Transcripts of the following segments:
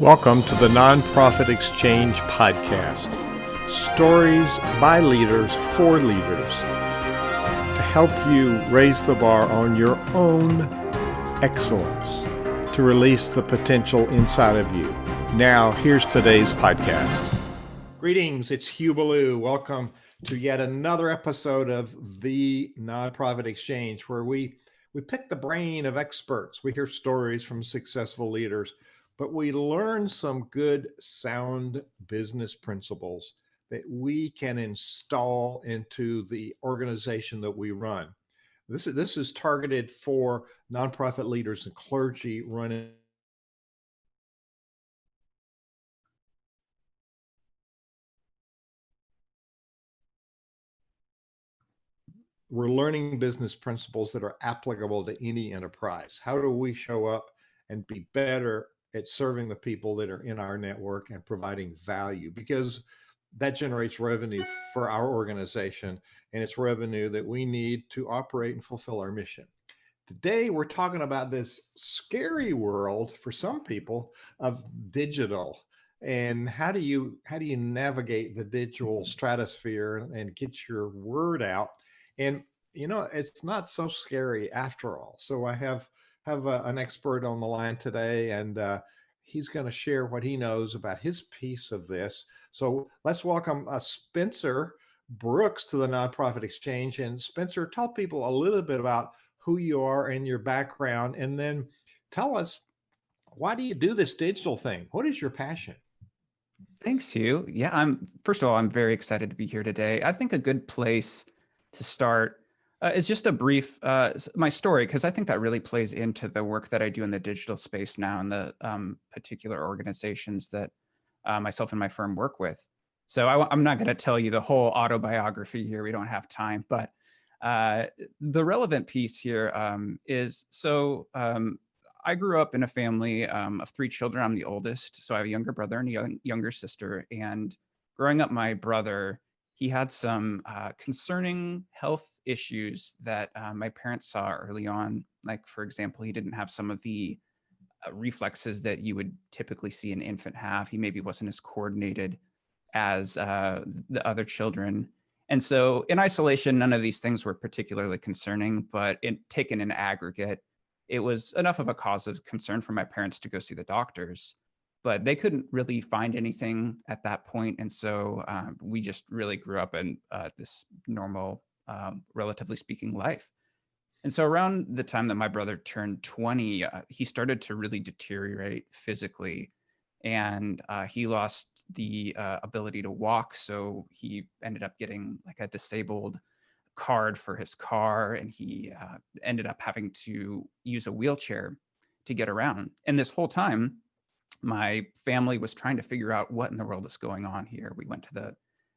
Welcome to the Nonprofit Exchange Podcast. Stories by leaders for leaders to help you raise the bar on your own excellence, to release the potential inside of you. Now, here's today's podcast. Greetings, it's Hugh Ballou. Welcome to yet another episode of the Nonprofit Exchange, where we pick the brain of experts. We hear stories from successful leaders, but we learn some good, sound business principles that we can install into the organization that we run. This is targeted for nonprofit leaders and clergy running. We're learning business principles that are applicable to any enterprise. How do we show up and be better at serving the people that are in our network and providing value? Because that generates revenue for our organization, and it's revenue that we need to operate and fulfill our mission. Today, we're talking about this scary world for some people of digital, and how do you navigate the digital stratosphere and get your word out. And it's not so scary after all. So I have an expert on the line today, and he's going to share what he knows about his piece of this. So let's welcome Spencer Brooks to the Nonprofit Exchange. And Spencer, tell people a little bit about who you are and your background, and then tell us, why do you do this digital thing? What is your passion? Thanks, Hugh. Yeah, first of all, I'm very excited to be here today. I think a good place to start is just a brief my story, because I think that really plays into the work that I do in the digital space now and the particular organizations that myself and my firm work with. So I'm not going to tell you the whole autobiography here. We don't have time, but the relevant piece here is I grew up in a family of three children. I'm the oldest, so I have a younger brother and a younger sister. And growing up, my brother, he had some concerning health issues that my parents saw early on. Like, for example, he didn't have some of the reflexes that you would typically see an infant have. He maybe wasn't as coordinated as the other children. And so in isolation, none of these things were particularly concerning, but taken in aggregate, it was enough of a cause of concern for my parents to go see the doctors, but they couldn't really find anything at that point. And so we just really grew up in this normal, relatively speaking, life. And so around the time that my brother turned 20, he started to really deteriorate physically, and he lost the ability to walk. So he ended up getting like a disabled card for his car, and he ended up having to use a wheelchair to get around. And this whole time, my family was trying to figure out what in the world is going on here. We went to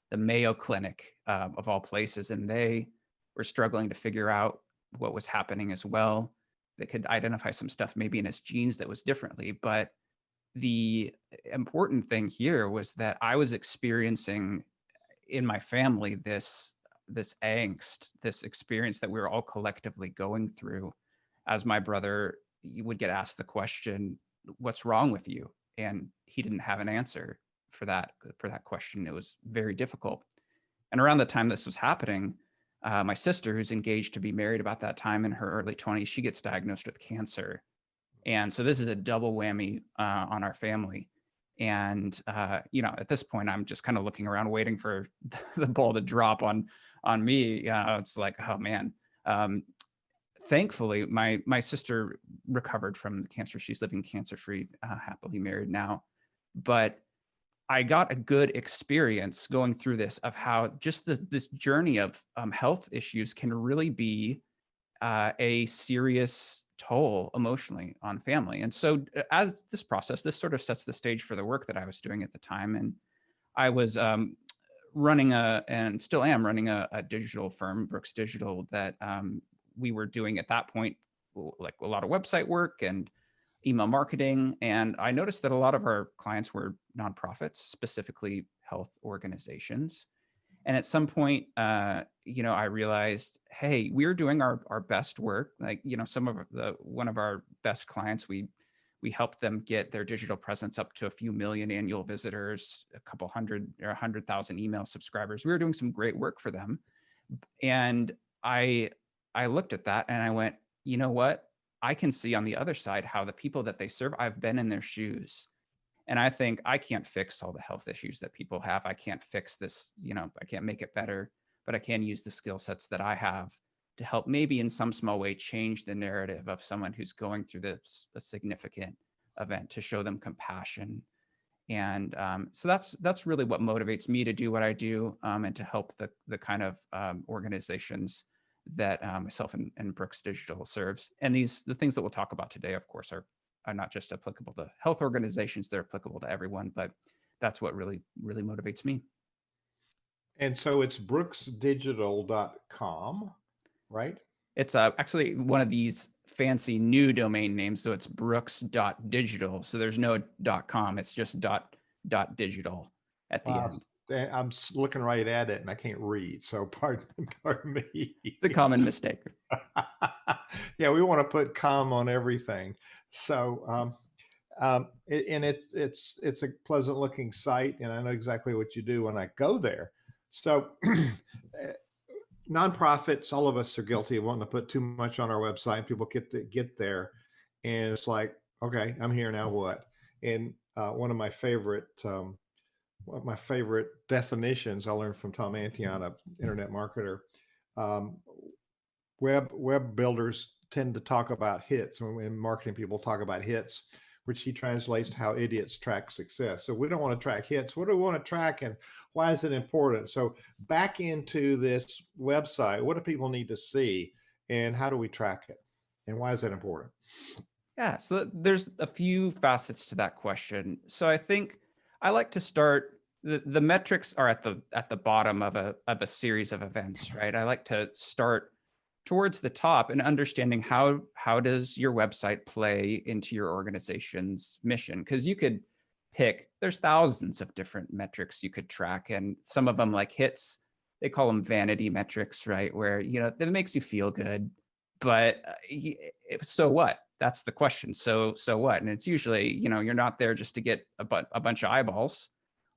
the Mayo Clinic of all places, and they were struggling to figure out what was happening as well. They could identify some stuff maybe in his genes that was differently, but the important thing here was that I was experiencing in my family this angst, this experience that we were all collectively going through. As my brother, you would get asked the question, "What's wrong with you?" And he didn't have an answer for that question. It was very difficult. And around the time this was happening, my sister, who's engaged to be married about that time in her early 20s, she gets diagnosed with cancer. And so this is a double whammy on our family. And at this point, I'm just kind of looking around, waiting for the ball to drop on me. It's like, oh man. Thankfully, my sister recovered from the cancer. She's living cancer-free, happily married now. But I got a good experience going through this of how just this journey of health issues can really be a serious toll emotionally on family. And so as this process, this sort of sets the stage for the work that I was doing at the time. And I was running and still am running a digital firm, Brooks Digital, that we were doing at that point, like a lot of website work and email marketing. And I noticed that a lot of our clients were nonprofits, specifically health organizations. And at some point, I realized, hey, we're doing our best work. Like, some of one of our best clients, we We helped them get their digital presence up to a few million annual visitors, a couple hundred or 100,000 email subscribers. We were doing some great work for them. And I looked at that and I went, you know what? I can see on the other side how the people that they serve, I've been in their shoes. And I think I can't fix all the health issues that people have. I can't fix this, I can't make it better, but I can use the skill sets that I have to help maybe in some small way change the narrative of someone who's going through this a significant event, to show them compassion. And so that's really what motivates me to do what I do, and to help the kind of organizations that myself and Brooks Digital serves. And the things that we'll talk about today, of course, are not just applicable to health organizations; they're applicable to everyone. But that's what really motivates me. And so it's brooksdigital.com, right? It's actually one of these fancy new domain names. So it's brooks.digital. So there's no .com. It's just .digital at the end. I'm looking right at it and I can't read. So pardon me. It's a common mistake. Yeah, we want to put com on everything. So, and it's a pleasant looking site, and I know exactly what you do when I go there. So nonprofits, all of us are guilty of wanting to put too much on our website. People get there, and it's like, okay, I'm here now. What? And one of my favorite definitions I learned from Tom Antion, an internet marketer. Web builders tend to talk about hits, and marketing people talk about hits, which he translates to how idiots track success. So we don't want to track hits. What do we want to track, and why is it important? So back into this website, what do people need to see, and how do we track it, and why is that important? Yeah, so there's a few facets to that question. So I think I like to start. The metrics are at the bottom of a series of events, right? I like to start towards the top and understanding how does your website play into your organization's mission? Because you could pick, there's thousands of different metrics you could track, and some of them, like hits, they call them vanity metrics, right? Where it makes you feel good, but so what? That's the question. So what? And it's usually, you're not there just to get a bunch of eyeballs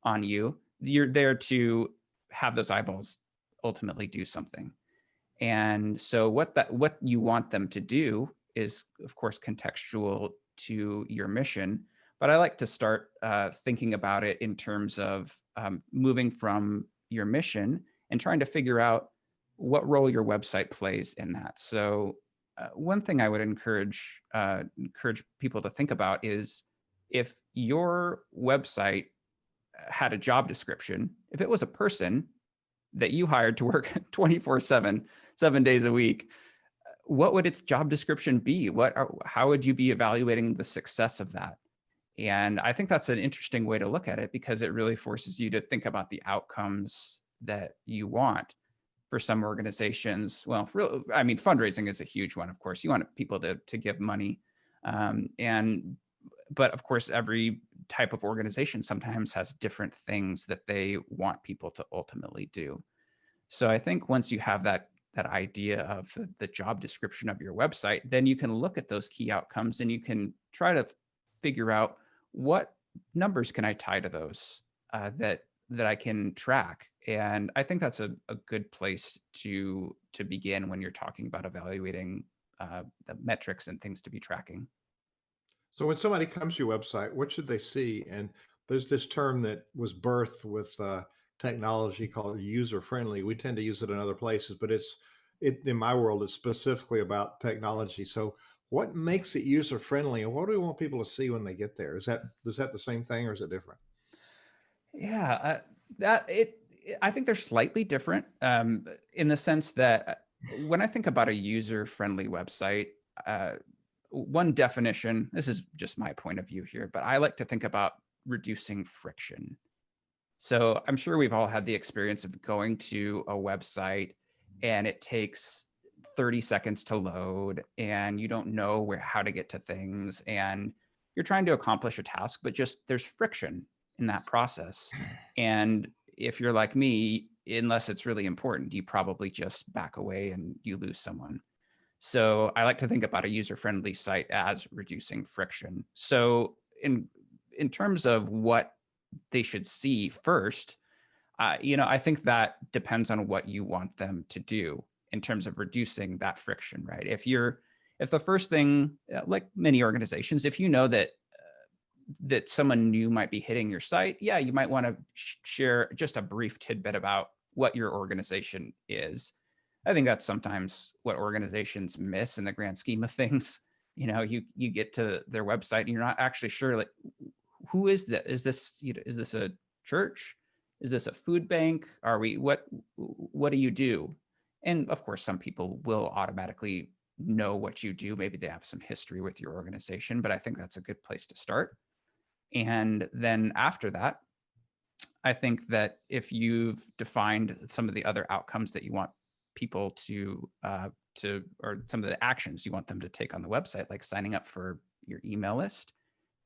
on you. You're there to have those eyeballs ultimately do something. And so what you want them to do is, of course, contextual to your mission. But I like to start thinking about it in terms of moving from your mission and trying to figure out what role your website plays in that. So one thing I would encourage people to think about is, if your website had a job description, if it was a person that you hired to work 24/7, 7 days a week, what would its job description be? How would you be evaluating the success of that? And I think that's an interesting way to look at it, because it really forces you to think about the outcomes that you want. For some organizations, well, fundraising is a huge one. Of course, you want people to give money, but of course, every type of organization sometimes has different things that they want people to ultimately do. So I think once you have that idea of the job description of your website, then you can look at those key outcomes and you can try to figure out, what numbers can I tie to those that I can track. And I think that's a good place to begin when you're talking about evaluating the metrics and things to be tracking. So when somebody comes to your website, what should they see? And there's this term that was birthed with technology called user-friendly. We tend to use it in other places, but in my world, it's specifically about technology. So what makes it user-friendly, and what do we want people to see when they get there? Is that the same thing, or is it different? Yeah, I think they're slightly different, in the sense that when I think about a user-friendly website, one definition, this is just my point of view here, but I like to think about reducing friction. So I'm sure we've all had the experience of going to a website and it takes 30 seconds to load, and you don't know how to get to things, and you're trying to accomplish a task, but just there's friction in that process. And if you're like me, unless it's really important, you probably just back away and you lose someone. So I like to think about a user-friendly site as reducing friction. So in terms of what they should see first, I think that depends on what you want them to do in terms of reducing that friction, right? If the first thing, like many organizations, if you know that someone new might be hitting your site, yeah, you might want to share just a brief tidbit about what your organization is. I think that's sometimes what organizations miss in the grand scheme of things. You get to their website and you're not actually sure, like, who is that? Is this, is this a church? Is this a food bank? What do you do? And of course, some people will automatically know what you do. Maybe they have some history with your organization, but I think that's a good place to start. And then after that, I think that if you've defined some of the other outcomes that you want people or some of the actions you want them to take on the website, like signing up for your email list,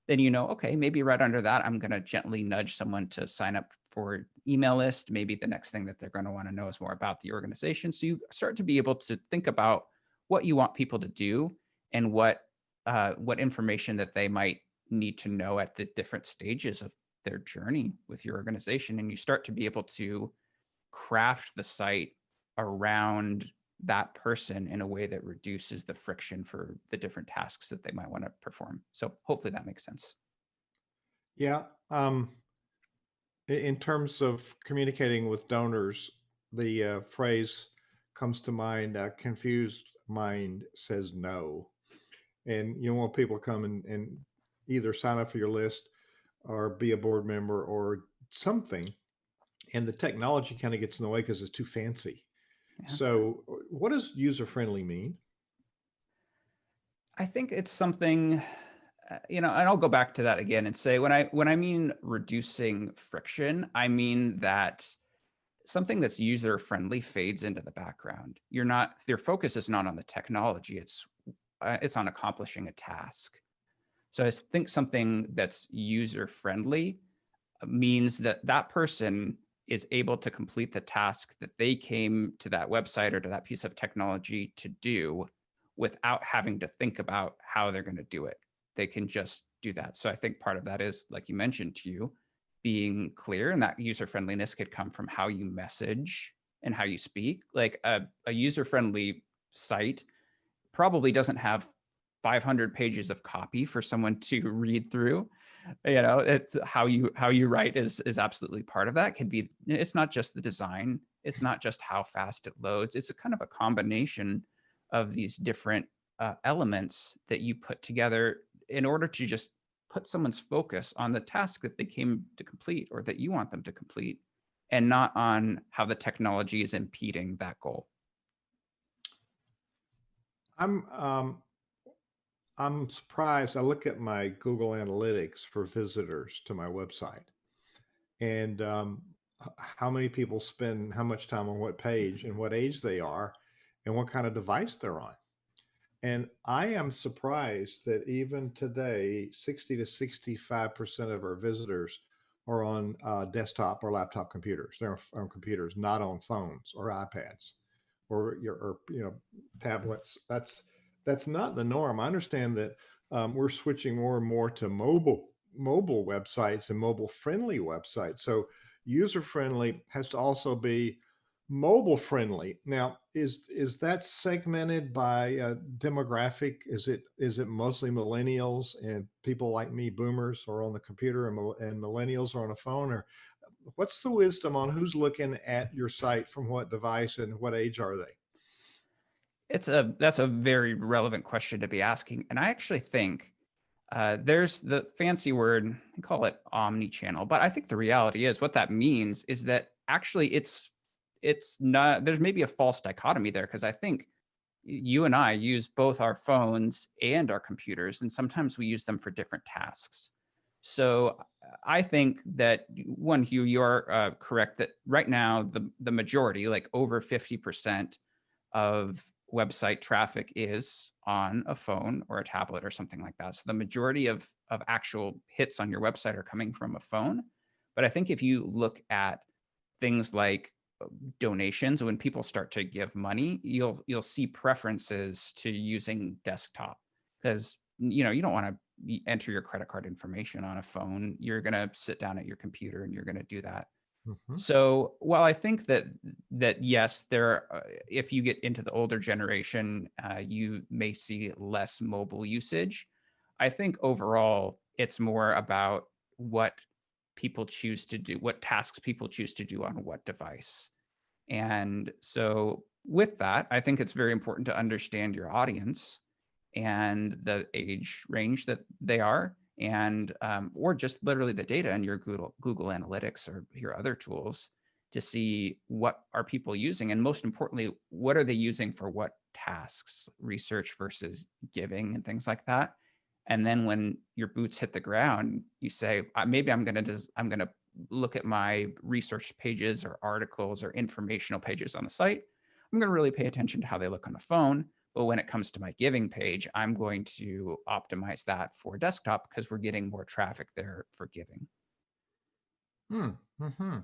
then okay, maybe right under that, I'm going to gently nudge someone to sign up for email list. Maybe the next thing that they're going to want to know is more about the organization. So you start to be able to think about what you want people to do and what information that they might need to know at the different stages of their journey with your organization. And you start to be able to craft the site around that person in a way that reduces the friction for the different tasks that they might want to perform. So hopefully that makes sense. Yeah. In terms of communicating with donors, the phrase comes to mind, confused mind says no. And you want people to come and either sign up for your list or be a board member or something. And the technology kind of gets in the way because it's too fancy. Yeah. So, what does user friendly mean? I think it's something, and I'll go back to that again and say when I mean reducing friction, I mean that something that's user friendly fades into the background. Your focus is not on the technology. It's on accomplishing a task. So I think something that's user friendly means that that person is able to complete the task that they came to that website or to that piece of technology to do without having to think about how they're going to do it. They can just do that. So I think part of that is, like you mentioned, to you being clear, and that user friendliness could come from how you message and how you speak. Like a user friendly site probably doesn't have 500 pages of copy for someone to read through. It's how you write is absolutely part of that. It's not just the design, it's not just how fast it loads, it's a kind of a combination of these different elements that you put together in order to just put someone's focus on the task that they came to complete or that you want them to complete, and not on how the technology is impeding that goal. I'm I'm surprised. I look at my Google Analytics for visitors to my website, and how many people spend how much time on what page and what age they are, and what kind of device they're on. And I am surprised that even today, 60 to 65% of our visitors are on desktop or laptop computers. They're on computers, not on phones or iPads or tablets. That's not the norm. I understand that we're switching more and more to mobile websites and mobile friendly websites. So user friendly has to also be mobile friendly. Now, is that segmented by demographic? Is it mostly millennials and people like me, boomers, are on the computer, and millennials are on a phone? Or what's the wisdom on who's looking at your site from what device and what age are they? That's a very relevant question to be asking, and I actually think there's the fancy word, I call it omni-channel, but I think the reality is what that means is that actually it's not. There's maybe a false dichotomy there, because I think you and I use both our phones and our computers, and sometimes we use them for different tasks. So I think that, one, Hugh, you are correct that right now the majority, like over 50% of website traffic, is on a phone or a tablet or something like that. So the majority of actual hits on your website are coming from a phone. But I think if you look at things like donations, when people start to give money, you'll see preferences to using desktop, because you don't want to enter your credit card information on a phone. You're going to sit down at your computer and you're going to do that. Mhm. So while I think that yes, if you get into the older generation, you may see less mobile usage. I think overall it's more about what people choose to do, what tasks people choose to do on what device. And so with that, I think it's very important to understand your audience and the age range that they are, and or just literally the data in your Google Analytics or your other tools to see what are people using, and most importantly, what are they using for what tasks, research versus giving and things like that. And then when your boots hit the ground, you say, maybe I'm going to look at my research pages or articles or informational pages on the site. I'm going to really pay attention to how they look on the phone. But when it comes to my giving page, I'm going to optimize that for desktop because we're getting more traffic there for giving. Mm-hmm.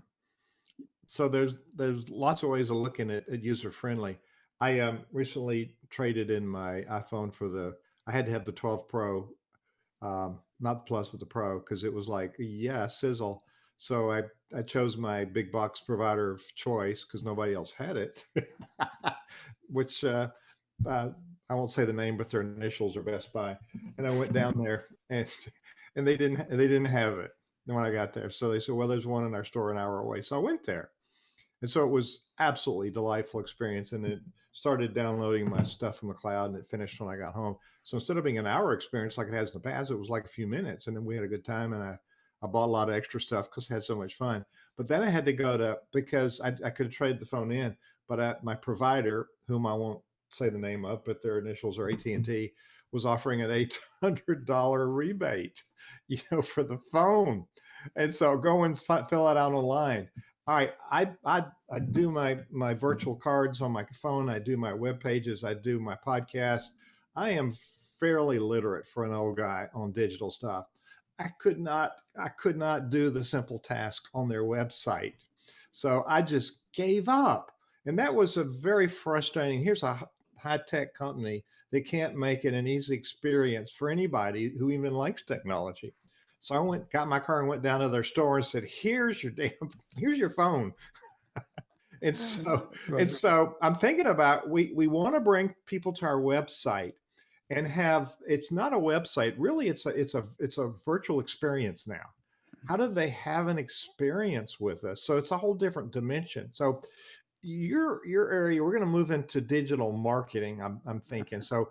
So there's lots of ways of looking at user friendly. I recently traded in my iPhone for I had to have the 12 Pro, not the Plus, but the Pro, because it was like, yeah, sizzle. So I chose my big box provider of choice because nobody else had it, which uh, I won't say the name, but their initials are Best Buy. And I went down there and they didn't have it when I got there. So they said, well, there's one in our store an hour away. So I went there. And so it was absolutely delightful experience. And it started downloading my stuff from the cloud and it finished when I got home. So instead of being an hour experience like it has in the past, it was like a few minutes. And then we had a good time. And I bought a lot of extra stuff because I had so much fun. But then I had to because I could have traded the phone in, but my provider, whom I won't say the name of, but their initials are AT&T, was offering an $800 rebate, for the phone. And so go and fill it out online. All right, I do my virtual cards on my phone. I do my web pages. I do my podcast. I am fairly literate for an old guy on digital stuff. I could not do the simple task on their website, so I just gave up, and that was a very frustrating. Here's a high tech company that can't make it an easy experience for anybody who even likes technology. So I got my car and went down to their store and said, here's your phone. And so, That's and funny. so I'm thinking about, we want to bring people to our website and it's not a website, really. It's a virtual experience now. How do they have an experience with us? So it's a whole different dimension. So your area, we're going to move into digital marketing, I'm thinking. So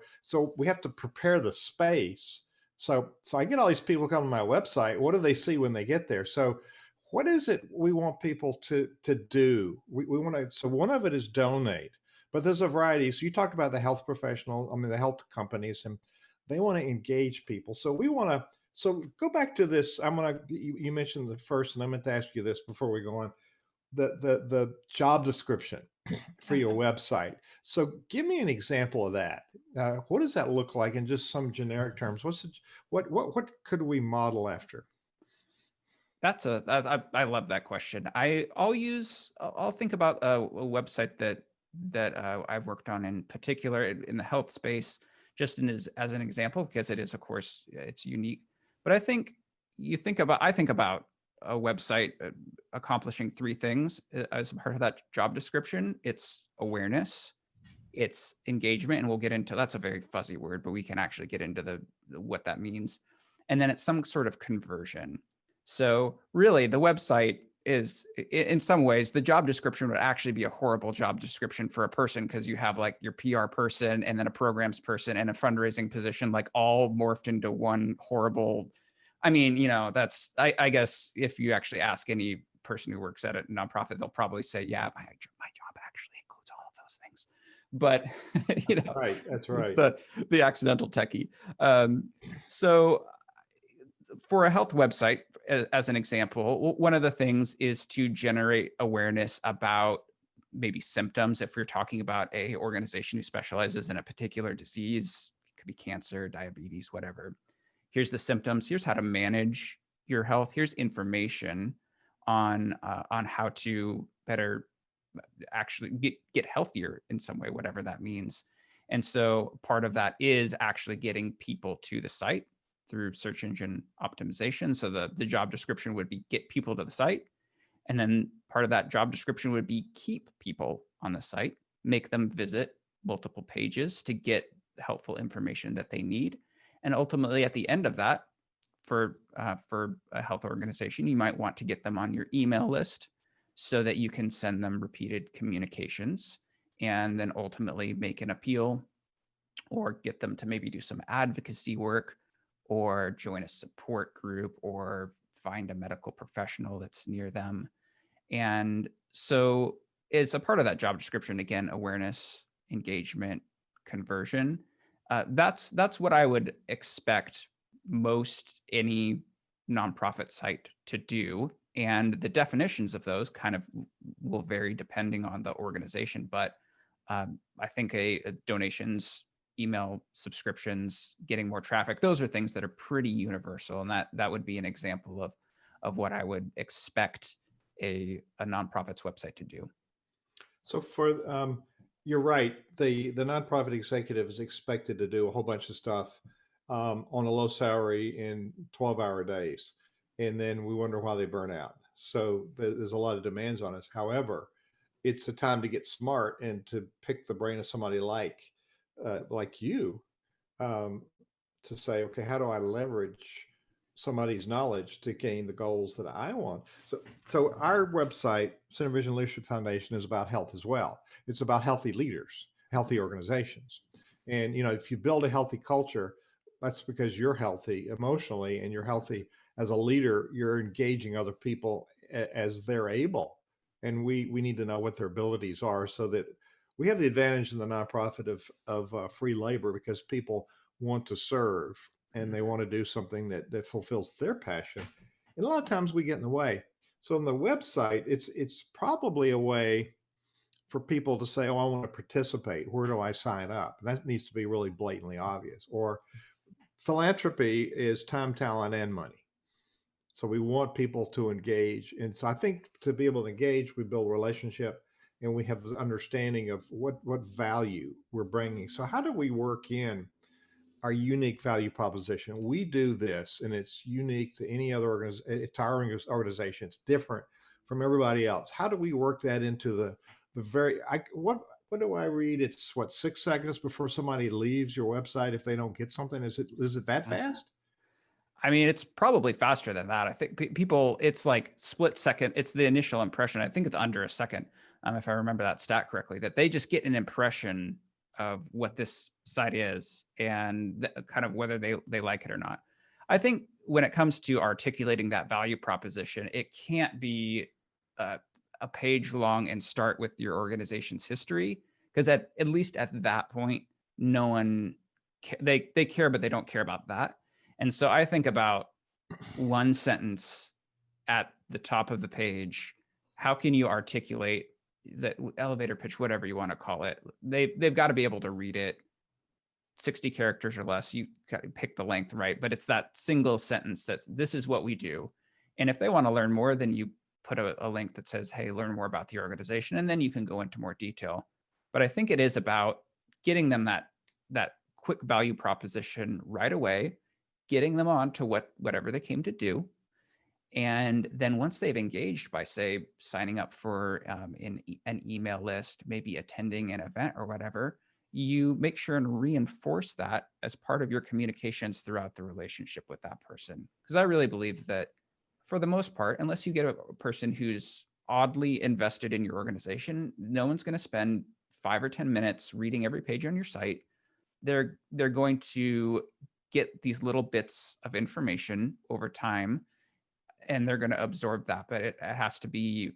we have to prepare the space. So I get all these people come to my website. What do they see when they get there? So what is it we want people to do? We want to, so one of it is donate, but there's a variety. So you talked about the health professional, I mean the health companies, and they want to engage people. So we want to, so go back to this. You mentioned the first, and I meant to ask you this before we go on, the job description for your website. So give me an example of that. What does that look like in just some generic terms? What could we model after? I love that question. I'll think about a website that I've worked on in particular in the health space, just as an example, because it is, of course, it's unique. But I think about a website accomplishing three things as part of that job description. It's awareness, it's engagement, and we'll get into, that's a very fuzzy word, but we can actually get into what that means. And then it's some sort of conversion. So really the website is, in some ways, the job description would actually be a horrible job description for a person, because you have like your PR person and then a programs person and a fundraising position, like all morphed into one horrible. I mean, that's, I guess if you actually ask any person who works at a nonprofit, they'll probably say, yeah, my job actually includes all of those things. But Right, that's it's right. the accidental techie. So for a health website, as an example, one of the things is to generate awareness about maybe symptoms. If you're talking about a organization who specializes in a particular disease, it could be cancer, diabetes, whatever. Here's the symptoms. Here's how to manage your health. Here's information on how to better actually get healthier in some way, whatever that means. And so part of that is actually getting people to the site through search engine optimization. So the job description would be get people to the site. And then part of that job description would be keep people on the site, make them visit multiple pages to get helpful information that they need. And ultimately, at the end of that, for a health organization, you might want to get them on your email list so that you can send them repeated communications and then ultimately make an appeal or get them to maybe do some advocacy work or join a support group or find a medical professional that's near them. And so it's a part of that job description, again, awareness, engagement, conversion. That's what I would expect most any nonprofit site to do. And the definitions of those kind of will vary depending on the organization. But I think a donations, email subscriptions, getting more traffic, those are things that are pretty universal. And that would be an example of what I would expect a nonprofit's website to do. So for you're right. The nonprofit executive is expected to do a whole bunch of stuff on a low salary in 12-hour days, and then we wonder why they burn out. So there's a lot of demands on us. However, it's a time to get smart and to pick the brain of somebody like you, um, to say, okay, how do I leverage somebody's knowledge to gain the goals that I want? So our website, Center Vision Leadership Foundation, is about health as well. It's about healthy leaders, healthy organizations. And if you build a healthy culture, that's because you're healthy emotionally and you're healthy as a leader. You're engaging other people as they're able. And we need to know what their abilities are so that we have the advantage in the nonprofit of free labor because people want to serve and they want to do something that fulfills their passion. And a lot of times we get in the way. So on the website, it's probably a way for people to say, "Oh, I want to participate. Where do I sign up?" And that needs to be really blatantly obvious. Or philanthropy is time, talent, and money. So we want people to engage. And so I think to be able to engage, we build a relationship and we have this understanding of what value we're bringing. So how do we work in our unique value proposition? We do this, and it's unique to any other organization. It's different from everybody else. How do we work that into the very? What do I read? It's what, 6 seconds before somebody leaves your website if they don't get something. Is it that fast? I mean, it's probably faster than that. I think people, it's like split second. It's the initial impression. I think it's under a second, if I remember that stat correctly, that they just get an impression of what this site is and kind of whether they like it or not. I think when it comes to articulating that value proposition, it can't be a page long and start with your organization's history, because at least at that point, no one they care, but they don't care about that. And so I think about one sentence at the top of the page. How can you articulate the elevator pitch, whatever you want to call it? They've got to be able to read it, 60 characters or less. You pick the length, right? But it's that single sentence that this is what we do. And if they want to learn more, then you put a link that says, hey, learn more about the organization, and then you can go into more detail. But I think it is about getting them that quick value proposition right away, getting them on to whatever they came to do. And then once they've engaged by, say, signing up for an email list, maybe attending an event or whatever, you make sure and reinforce that as part of your communications throughout the relationship with that person. Because I really believe that for the most part, unless you get a person who's oddly invested in your organization, no one's going to spend 5 or 10 minutes reading every page on your site. They're going to get these little bits of information over time, and they're going to absorb that, but it has to be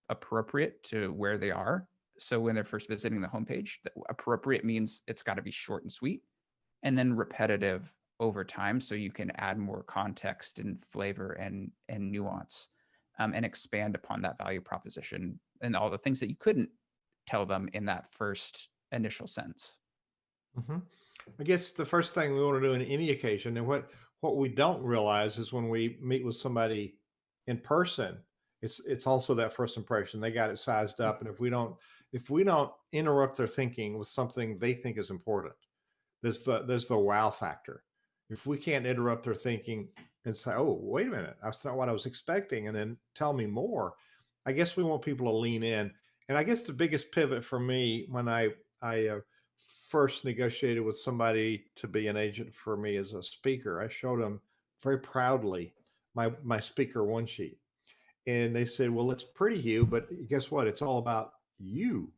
appropriate to where they are. So when they're first visiting the homepage, appropriate means it's got to be short and sweet, and then repetitive over time, so you can add more context and flavor and nuance, and expand upon that value proposition and all the things that you couldn't tell them in that first initial sentence. Mm-hmm. I guess the first thing we want to do in any occasion, and what we don't realize is when we meet with somebody in person, It's also that first impression. They got it sized up, and if we don't interrupt their thinking with something they think is important, there's the wow factor. If we can't interrupt their thinking and say, "Oh, wait a minute, that's not what I was expecting," and then tell me more, I guess we want people to lean in. And I guess the biggest pivot for me when I first negotiated with somebody to be an agent for me as a speaker, I showed them very proudly my speaker one sheet, and they said, "Well, it's pretty, Hugh, but guess what? It's all about you."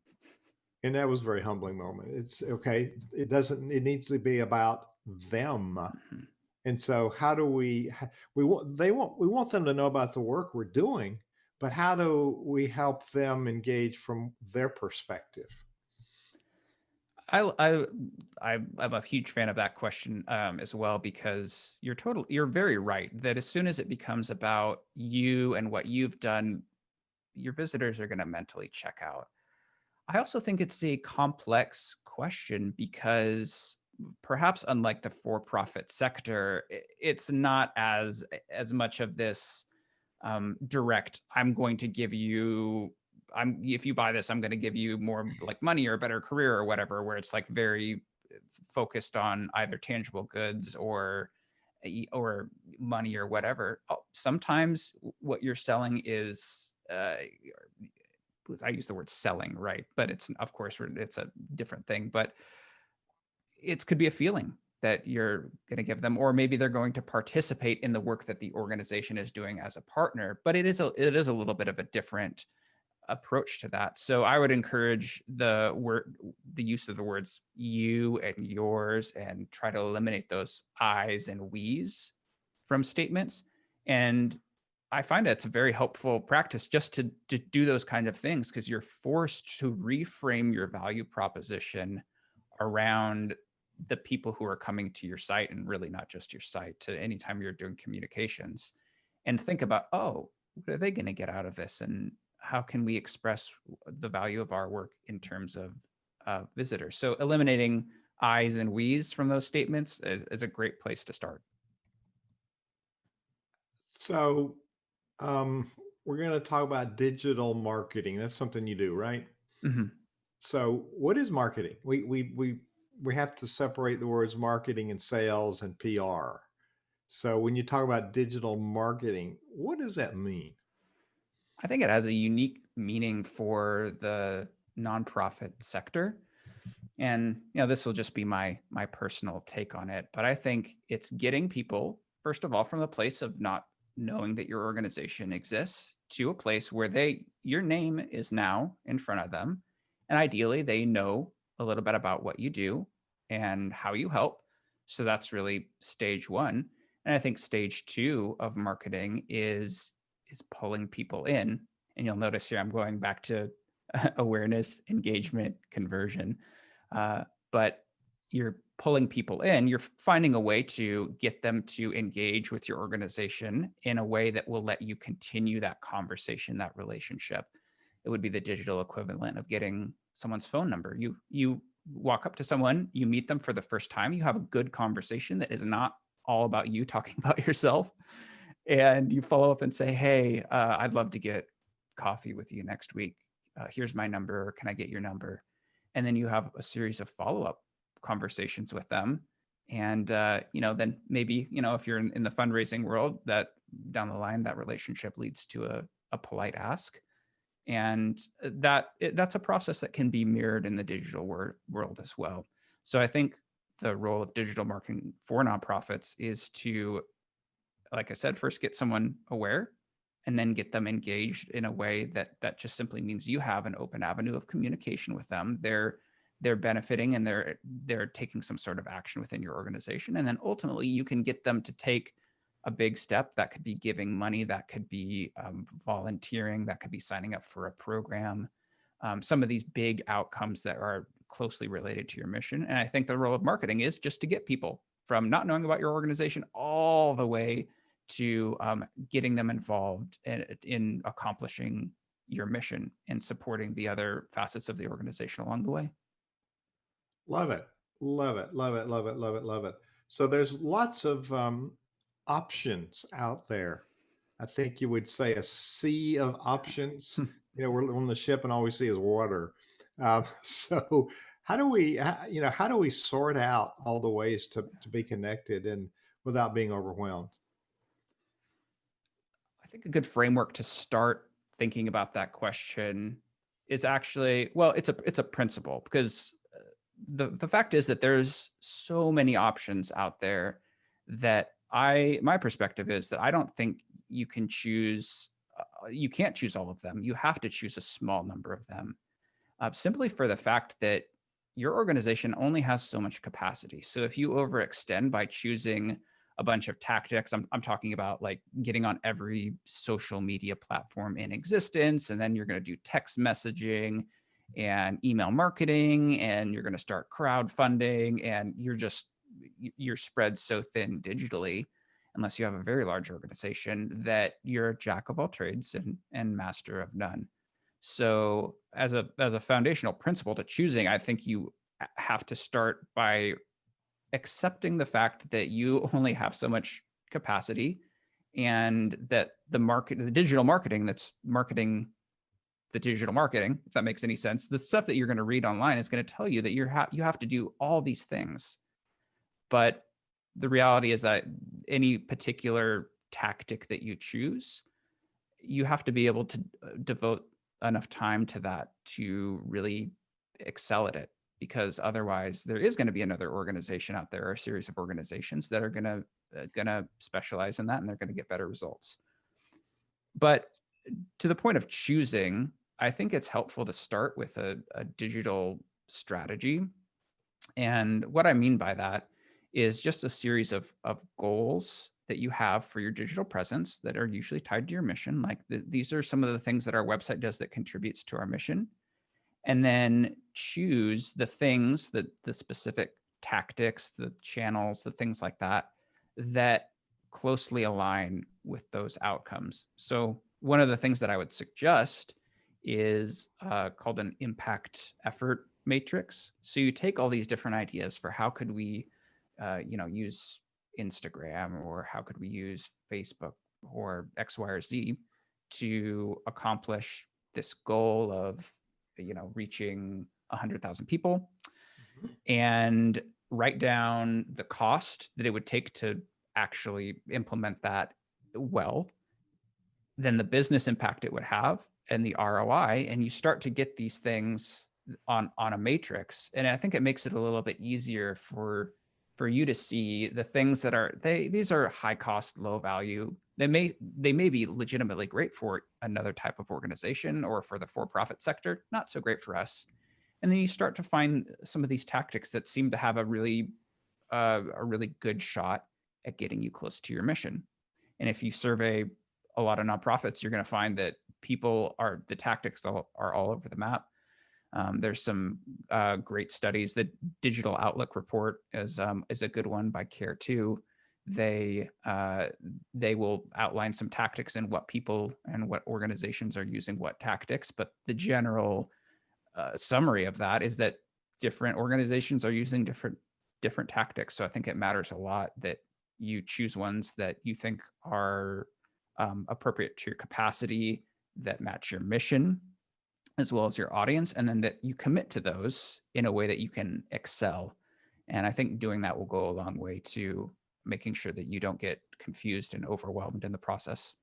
And that was a very humbling moment. It's okay. It doesn't. It needs to be about them. Mhm. And so, how do we want them to know about the work we're doing, but how do we help them engage from their perspective? I I I'm a huge fan of that question as well, because you're very right that as soon as it becomes about you and what you've done, your visitors are going to mentally check out. I also think it's a complex question because perhaps unlike the for-profit sector, it's not as much of this direct. I'm going to give you. If you buy this, I'm going to give you more like money or a better career or whatever. Where it's like very focused on either tangible goods or money or whatever. Sometimes what you're selling is I use the word selling, right? But it's of course it's a different thing. But it could be a feeling that you're going to give them, or maybe they're going to participate in the work that the organization is doing as a partner. But it is a little bit of a different approach to that. So I would encourage the use of the words you and yours, and try to eliminate those I's and we's from statements. And I find that's a very helpful practice just to do those kind of things, because you're forced to reframe your value proposition around the people who are coming to your site, and really not just your site, to anytime you're doing communications, and think about, oh, what are they going to get out of this? And how can we express the value of our work in terms of visitors? So eliminating I's and we's from those statements is a great place to start. So, um, we're going to talk about digital marketing. That's something you do, right? Mhm. So, what is marketing? We have to separate the words marketing and sales and PR. So, when you talk about digital marketing, what does that mean? I think it has a unique meaning for the nonprofit sector. And this will just be my personal take on it, but I think it's getting people, first of all, from the place of not knowing that your organization exists, to a place where your name is now in front of them, and ideally they know a little bit about what you do and how you help. So that's really stage one. And I think stage two of marketing is pulling people in. And you'll notice here I'm going back to awareness, engagement, conversion. uh, but you're pulling people in, you're finding a way to get them to engage with your organization in a way that will let you continue that conversation, that relationship. It would be the digital equivalent of getting someone's phone number. You walk up to someone, you meet them for the first time, you have a good conversation that is not all about you talking about yourself, and you follow up and say, hey, I'd love to get coffee with you next week. Here's my number, can I get your number? And then you have a series of follow-up conversations with them. And then maybe, if you're in the fundraising world, that down the line, that relationship leads to a polite ask. And that's a process that can be mirrored in the digital world as well. So I think the role of digital marketing for nonprofits is to, like I said, first get someone aware, and then get them engaged in a way that just simply means you have an open avenue of communication with them. They're benefiting, and they're taking some sort of action within your organization. And then ultimately you can get them to take a big step. That could be giving money, that could be volunteering, that could be signing up for a program. Some of these big outcomes that are closely related to your mission. And I think the role of marketing is just to get people from not knowing about your organization all the way to getting them involved in accomplishing your mission and supporting the other facets of the organization along the way. Love it. Love it. Love it. Love it. Love it. Love it. So there's lots of options out there. I think you would say a sea of options. You know, we're on the ship and all we see is water. So how do we, how do we sort out all the ways to be connected and without being overwhelmed? I think a good framework to start thinking about that question is actually, well, it's a principle, because the fact is that there's so many options out there that my perspective is that I don't think you can choose you can't choose all of them. You have to choose a small number of them, simply for the fact that your organization only has so much capacity. So if you overextend by choosing a bunch of tactics, I'm talking about like getting on every social media platform in existence, and then you're going to do text messaging and email marketing, and you're going to start crowdfunding, and you're spread so thin digitally, unless you have a very large organization, that you're a jack of all trades and master of none. So as a foundational principle to choosing, I think you have to start by accepting the fact that you only have so much capacity, and that the digital marketing that's marketing the digital marketing, if that makes any sense, the stuff that you're going to read online is going to tell you that you have to do all these things. But the reality is that any particular tactic that you choose, you have to be able to devote enough time to that to really excel at it, because otherwise there is going to be another organization out there, or a series of organizations that are going to specialize in that, and they're going to get better results. But to the point of choosing, I think it's helpful to start with a digital strategy. And what I mean by that is just a series of goals that you have for your digital presence that are usually tied to your mission. Like these are some of the things that our website does that contributes to our mission. And then choose the things, that the specific tactics, the channels, the things like that, that closely align with those outcomes. So one of the things that I would suggest is called an impact effort matrix. So you take all these different ideas for how could we, use Instagram, or how could we use Facebook, or X, Y, or Z to accomplish this goal of, reaching 100,000 people, Mhm. and write down the cost that it would take to actually implement that well, then the business impact it would have, and the ROI, and you start to get these things on a matrix. And I think it makes it a little bit easier for you to see the things that are these are high cost, low value. They may be legitimately great for another type of organization, or for the for-profit sector, not so great for us. And then you start to find some of these tactics that seem to have a really good shot at getting you close to your mission. And if you survey a lot of nonprofits, you're going to find that the tactics are all over the map. There's some great studies. The Digital Outlook report is a good one by Care2. They will outline some tactics and what people and what organizations are using what tactics. But the general summary of that is that different organizations are using different tactics. So I think it matters a lot that you choose ones that you think are appropriate to your capacity, that match your mission, as well as your audience, and then that you commit to those in a way that you can excel. And I think doing that will go a long way to making sure that you don't get confused and overwhelmed in the process.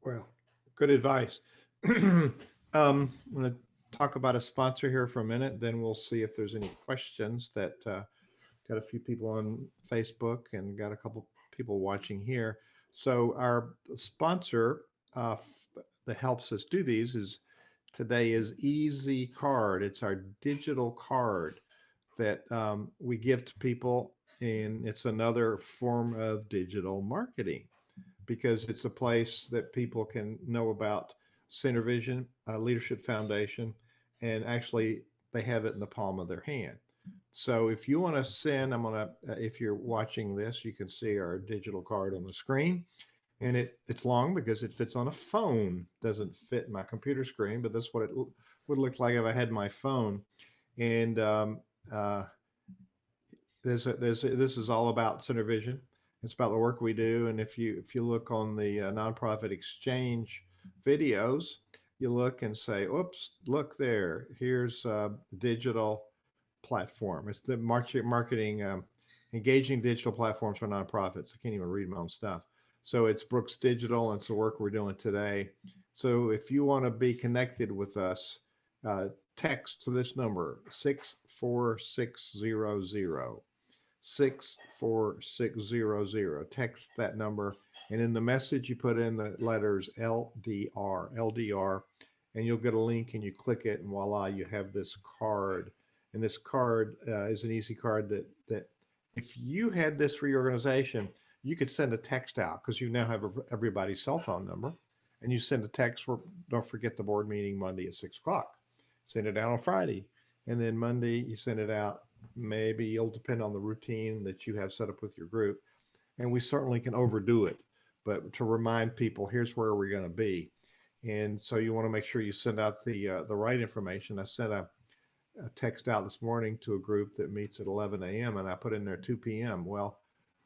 Well, good advice. I'm going to talk about a sponsor here for a minute, then we'll see if there's any questions that got a few people on Facebook and got a couple people watching here. So our sponsor that helps us do these is today is Easy Card. It's our digital card that we give to people, and it's another form of digital marketing because it's a place that people can know about Center Vision Leadership Foundation, and actually they have it in the palm of their hand. So if you want to send, if you're watching this, you can see our digital card on the screen. And it's long because it fits on a phone. Doesn't fit my computer screen, but that's what it would look like if I had my phone. And uh, this is all about Center Vision. It's about the work we do. And if you look on the nonprofit exchange videos, you look and say, "Oops, look there. Here's digital platform. It's the marketing, engaging digital platforms for nonprofits." I can't even read my own stuff. So it's Brooks Digital, and it's the work we're doing today. So if you want to be connected with us, uh, text to this number 64600. 64600. Text that number, and in the message, you put in the letters LDR, and you'll get a link, and you click it, and voila, you have this card. And this card is an easy card that if you had this for your organization, you could send a text out because you now have everybody's cell phone number, and you send a text for, don't forget the board meeting Monday at 6 o'clock. Send it out on Friday, and then Monday you send it out. Maybe it'll depend on the routine that you have set up with your group. And we certainly can overdo it, but to remind people, here's where we're going to be. And so you want to make sure you send out the right information. I sent a text out this morning to a group that meets at 11 a.m. and I put in there 2 p.m. Well,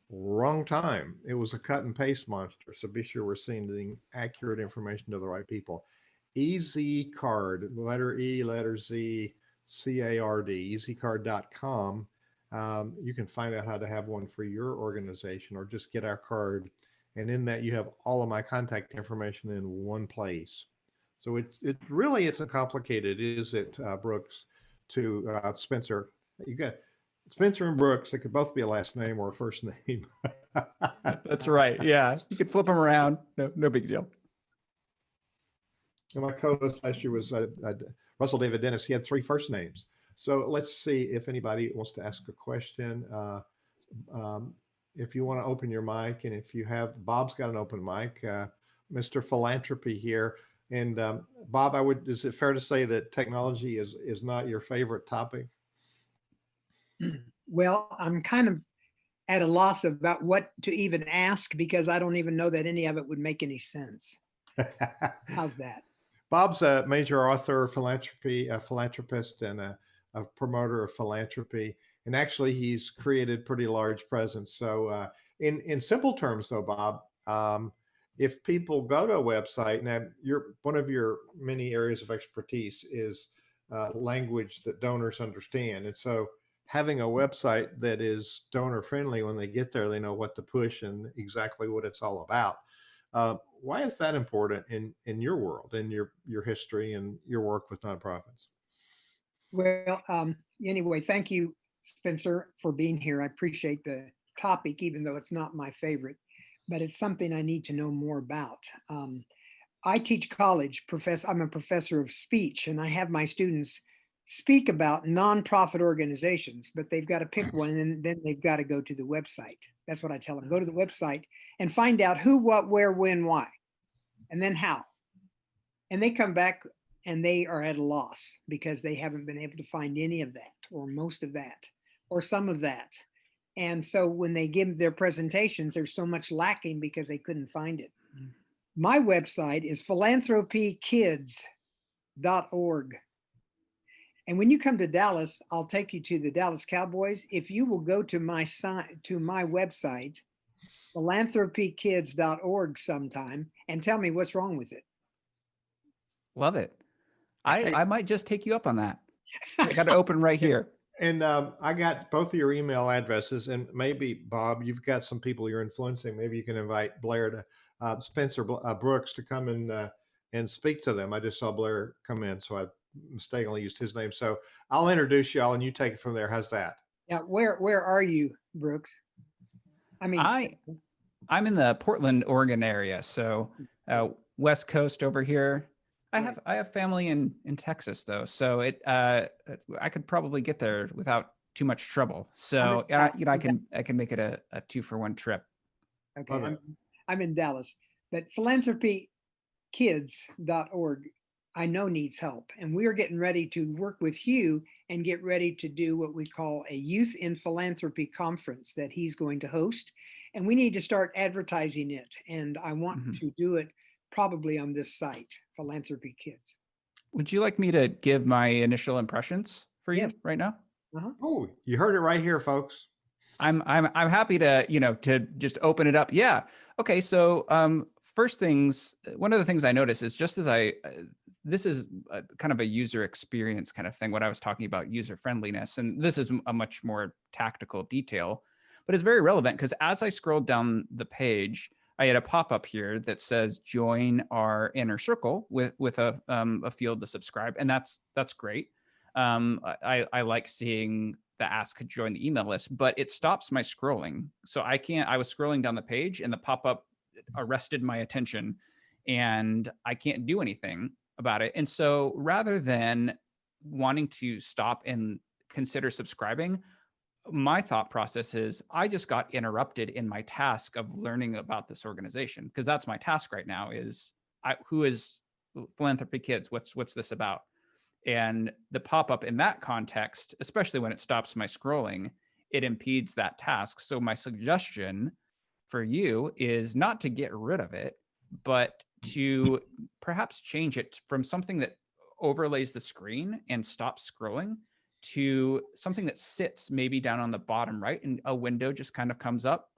wrong time. It was a cut and paste monster. So be sure we're sending accurate information to the right people. Easy Card, letter E, letter Z, CARD, easycard.com. You can find out how to have one for your organization or just get our card. And in that, you have all of my contact information in one place. So it really isn't complicated, is it, Brooks, to Spencer? You got Spencer and Brooks. It could both be a last name or a first name. That's right. Yeah. You could flip them around. No big deal. And my co-host last year was Russell David Dennis. He had three first names. So let's see if anybody wants to ask a question. Um, if you want to open your mic, and if you have, Bob's got an open mic, Mr. Philanthropy here. And Bob, is it fair to say that technology is not your favorite topic? Well, I'm kind of at a loss about what to even ask because I don't even know that any of it would make any sense. How's that? Bob's a major author, philanthropy, a philanthropist, and a promoter of philanthropy. And actually, he's created pretty large presence. So, in simple terms, though, Bob, if people go to a website, now one of your many areas of expertise is language that donors understand, and so having a website that is donor friendly, when they get there, they know what to push and exactly what it's all about. Why is that important in your world, in your history and your work with nonprofits? Well, anyway, thank you, Spencer, for being here. I appreciate the topic, even though it's not my favorite, but it's something I need to know more about. I teach college. I'm a professor of speech, and I have my students speak about nonprofit organizations, but they've got to pick one, and then they've got to go to the website. That's what I tell them. Go to the website and find out who, what, where, when, why, and then how. And they come back and they are at a loss because they haven't been able to find any of that or most of that or some of that. And so when they give their presentations, there's so much lacking because they couldn't find it. My website is philanthropykids.org. And when you come to Dallas, I'll take you to the Dallas Cowboys. If you will go to my website, philanthropykids.org sometime, and tell me what's wrong with it. Love it. I might just take you up on that. I got it open right here. And I got both of your email addresses, and maybe Bob, you've got some people you're influencing. Maybe you can invite Blair to Spencer Brooks to come and speak to them. I just saw Blair come in, so I mistakenly used his name. So I'll introduce y'all, and you take it from there. How's that? Yeah. Where are you, Brooks? I mean, I'm in the Portland, Oregon area, so West Coast over here. I have family in Texas though, so I could probably get there without too much trouble. So I can make it a 2-for-1 trip. Okay, I'm in Dallas, but philanthropykids.org I know needs help, and we are getting ready to work with Hugh and get ready to do what we call a Youth in Philanthropy conference that he's going to host, and we need to start advertising it. And I want to do it probably on this site, Philanthropy Kids. Would you like me to give my initial impressions for you right now? Oh, you heard it right here, folks. I'm happy to, to just open it up. Yeah. Okay. So one of the things I noticed is just as this is kind of a user experience kind of thing, what I was talking about user friendliness, and this is a much more tactical detail, but it's very relevant because as I scrolled down the page, I had a pop-up here that says join our inner circle with a field to subscribe. And that's great. I like seeing the ask to join the email list, but it stops my scrolling. So I was scrolling down the page and the pop-up arrested my attention and I can't do anything about it. And so rather than wanting to stop and consider subscribing, my thought process is I just got interrupted in my task of learning about this organization, because that's my task right now is who is Philanthropy Kids? What's this about? And the pop-up in that context, especially when it stops my scrolling, it impedes that task. So my suggestion for you is not to get rid of it, but to perhaps change it from something that overlays the screen and stops scrolling to something that sits maybe down on the bottom right and a window just kind of comes up.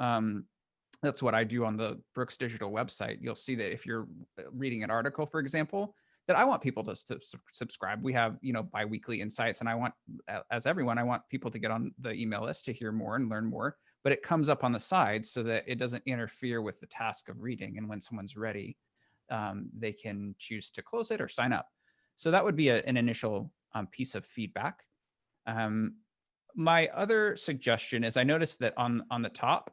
That's what I do on the Brooks Digital website. You'll see that if you're reading an article, for example, that I want people to subscribe. We have, biweekly insights, and I want, as everyone, I want people to get on the email list to hear more and learn more, but it comes up on the side so that it doesn't interfere with the task of reading. And when someone's ready, they can choose to close it or sign up. So that would be an initial piece of feedback. My other suggestion is I noticed that on the top,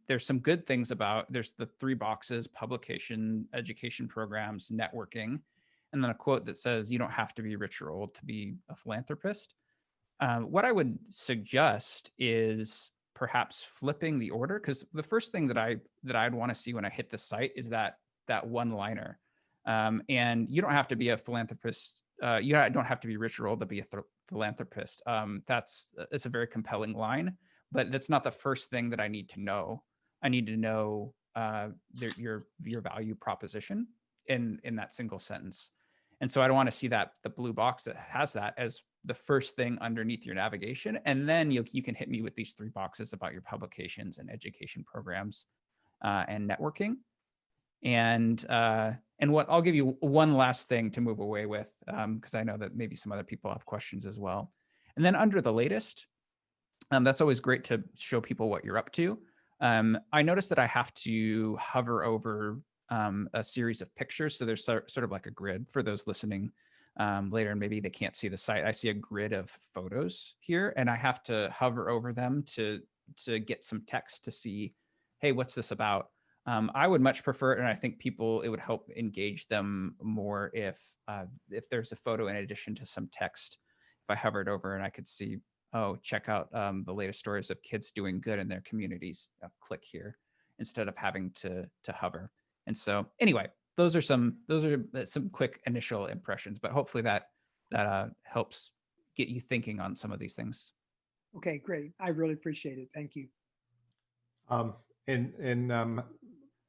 there's some good things there's the 3 boxes: publication, education programs, networking, and then a quote that says, you don't have to be rich or old to be a philanthropist. What I would suggest is perhaps flipping the order, because the first thing that I'd want to see when I hit the site is that one-liner. And you don't have to be a philanthropist. You don't have to be rich or old to be a philanthropist. It's a very compelling line, but that's not the first thing that I need to know. I need to know your value proposition in that single sentence. And so I don't want to see the blue box that has that as the first thing underneath your navigation. And then you can hit me with these 3 boxes about your publications and education programs and networking. And what I'll give you one last thing to move away with, because I know that maybe some other people have questions as well. And then under the latest, that's always great to show people what you're up to. I noticed that I have to hover over a series of pictures. So there's sort of like a grid for those listening later, and maybe they can't see the site. I see a grid of photos here, and I have to hover over them to get some text to see, hey, what's this about? I would much prefer it, and I think it would help engage them more if there's a photo in addition to some text. If I hovered over and I could see, oh, check out the latest stories of kids doing good in their communities. I'll click here instead of having to hover. And so, anyway, those are some quick initial impressions, but hopefully that helps get you thinking on some of these things. Okay, great. I really appreciate it. Thank you.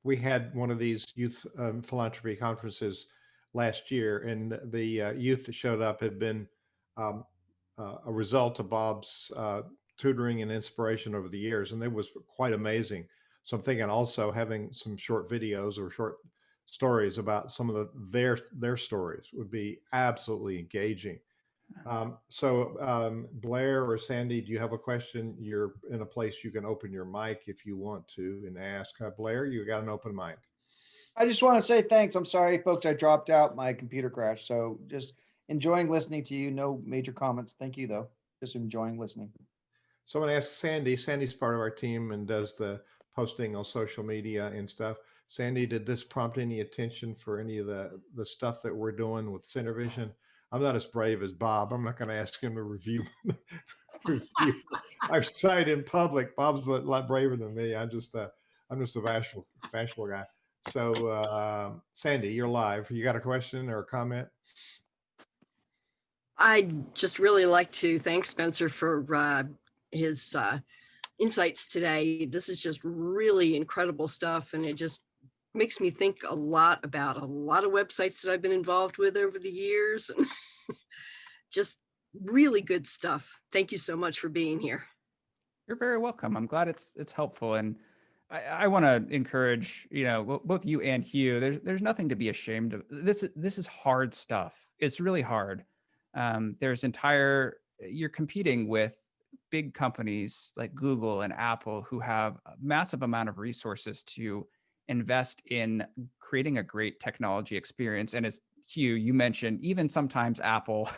We had one of these youth philanthropy conferences last year, and the youth that showed up had been a result of Bob's tutoring and inspiration over the years, and it was quite amazing. So I'm thinking also having some short videos or short stories about some of their stories would be absolutely engaging. Blair or Sandy, do you have a question? You're in a place you can open your mic if you want to and ask. Blair, you got an open mic. I just want to say thanks. I'm sorry, folks, I dropped out. My computer crashed. So just enjoying listening to you. No major comments. Thank you, though. Just enjoying listening. So I'm going to ask Sandy. Sandy's part of our team and does the posting on social media and stuff. Sandy, did this prompt any attention for any of the stuff that we're doing with CenterVision? I'm not as brave as Bob. I'm not going to ask him to review our site in public. Bob's a lot braver than me. I'm just a bashful guy. So, Sandy, you're live. You got a question or a comment? I'd just really like to thank Spencer for his insights today. This is just really incredible stuff, and it just makes me think a lot about a lot of websites that I've been involved with over the years. Just really good stuff. Thank you so much for being here. You're very welcome. I'm glad it's helpful. And I want to encourage, both you and Hugh, there's nothing to be ashamed of. This is hard stuff. It's really hard. You're competing with big companies like Google and Apple who have a massive amount of resources to invest in creating a great technology experience. And as Hugh, you mentioned, even sometimes Apple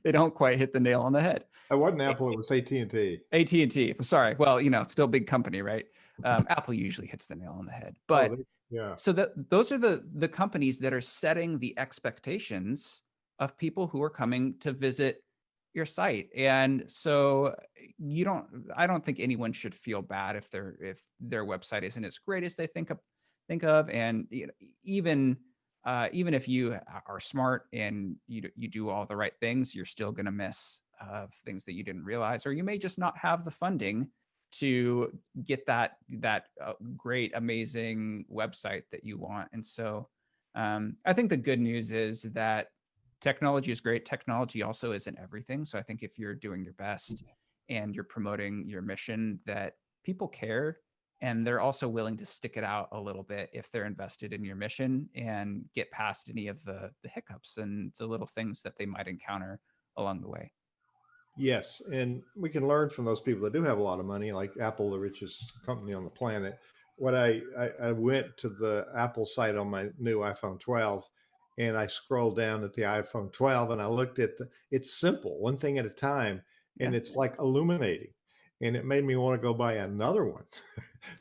they don't quite hit the nail on the head. It wasn't Apple, it was AT&T. AT&T. Sorry. Well, still a big company, right? Apple usually hits the nail on the head. But yeah. So those are the companies that are setting the expectations of people who are coming to visit your site. And so I don't think anyone should feel bad if their website isn't as great as they think of. And even if you are smart and you do all the right things, you're still going to miss things that you didn't realize, or you may just not have the funding to get that great, amazing website that you want. And so I think the good news is that technology is great. Technology also isn't everything. So I think if you're doing your best and you're promoting your mission, that people care, and they're also willing to stick it out a little bit if they're invested in your mission and get past any of the hiccups and the little things that they might encounter along the way. Yes, and we can learn from those people that do have a lot of money, like Apple, the richest company on the planet. What I went to the Apple site on my new iPhone 12, and I scrolled down at the iPhone 12, and I looked at it's simple, one thing at a time, and Yeah. it's like illuminating, and it made me want to go buy another one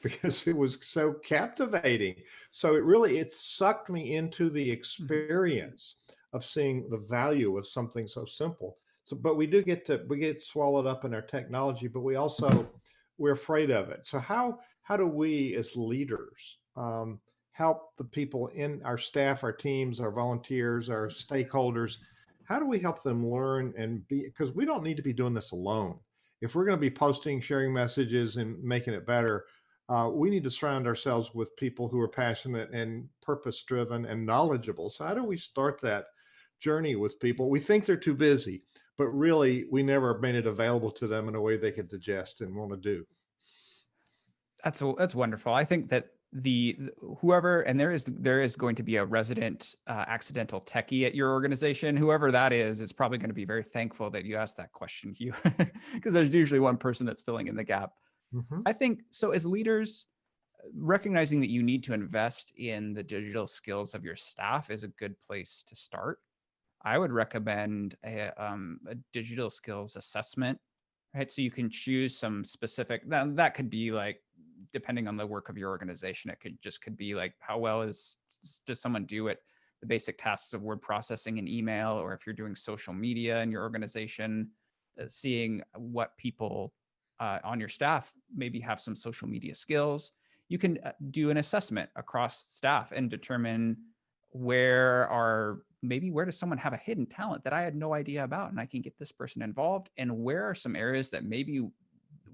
because it was so captivating. So it sucked me into the experience of seeing the value of something so simple. So, but we get swallowed up in our technology, but we're afraid of it. So how do we as leaders help the people in our staff, our teams, our volunteers, our stakeholders? How do we help them learn and be? Because we don't need to be doing this alone. If we're going to be posting, sharing messages, and making it better, we need to surround ourselves with people who are passionate and purpose driven and knowledgeable. So how do we start that journey with people? We think they're too busy, but really we never made it available to them in a way they could digest and want to do. That's wonderful. I think that whoever, and there is going to be a resident accidental techie at your organization, whoever that is probably going to be very thankful that you asked that question, Hugh, because there's usually one person that's filling in the gap. Mm-hmm. I think so. As leaders, recognizing that you need to invest in the digital skills of your staff is a good place to start. I would recommend a digital skills assessment, right? So you can choose some specific, that could be like, depending on the work of your organization, it could be like, how well does someone do it? The basic tasks of word processing and email, or if you're doing social media in your organization, seeing what people on your staff maybe have some social media skills. You can do an assessment across staff and determine where does someone have a hidden talent that I had no idea about, and I can get this person involved, and where are some areas that maybe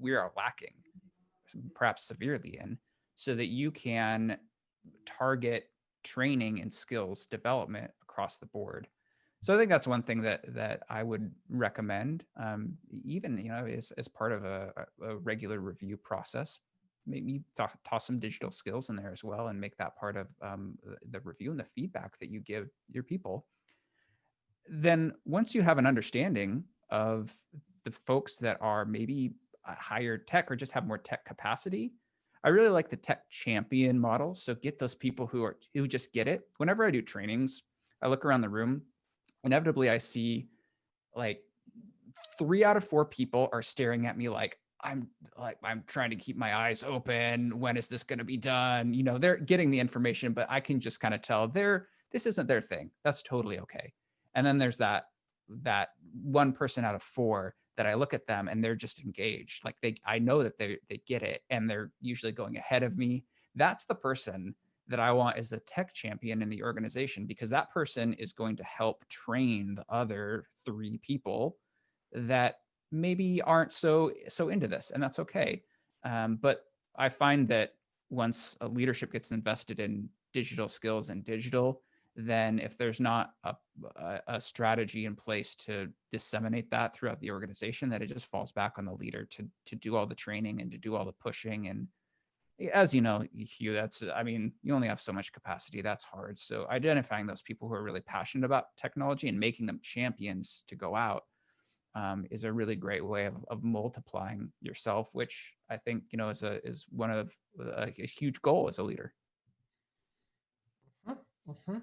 we are lacking, perhaps severely in, so that you can target training and skills development across the board. So I think that's one thing that I would recommend, even as part of a regular review process. Maybe toss some digital skills in there as well, and make that part of the review and the feedback that you give your people. Then once you have an understanding of the folks that are maybe higher tech or just have more tech capacity, I really like the tech champion model. So get those people who just get it. Whenever I do trainings, I look around the room. Inevitably, I see like 3 out of 4 people are staring at me like I'm trying to keep my eyes open. When is this going to be done? They're getting the information, but I can just kind of tell this isn't their thing. That's totally okay. And then there's that 1 person out of 4 that I look at them and they're just engaged. Like I know that they get it, and they're usually going ahead of me. That's the person that I want as the tech champion in the organization, because that person is going to help train the other 3 people that maybe aren't so into this, and that's okay. But I find that once a leadership gets invested in digital skills and digital, then if there's not a strategy in place to disseminate that throughout the organization, that it just falls back on the leader to do all the training and to do all the pushing. And as you know, Hugh, you only have so much capacity. That's hard. So identifying those people who are really passionate about technology and making them champions to go out is a really great way of multiplying yourself, which I think, is one of a huge goal as a leader. Mhm.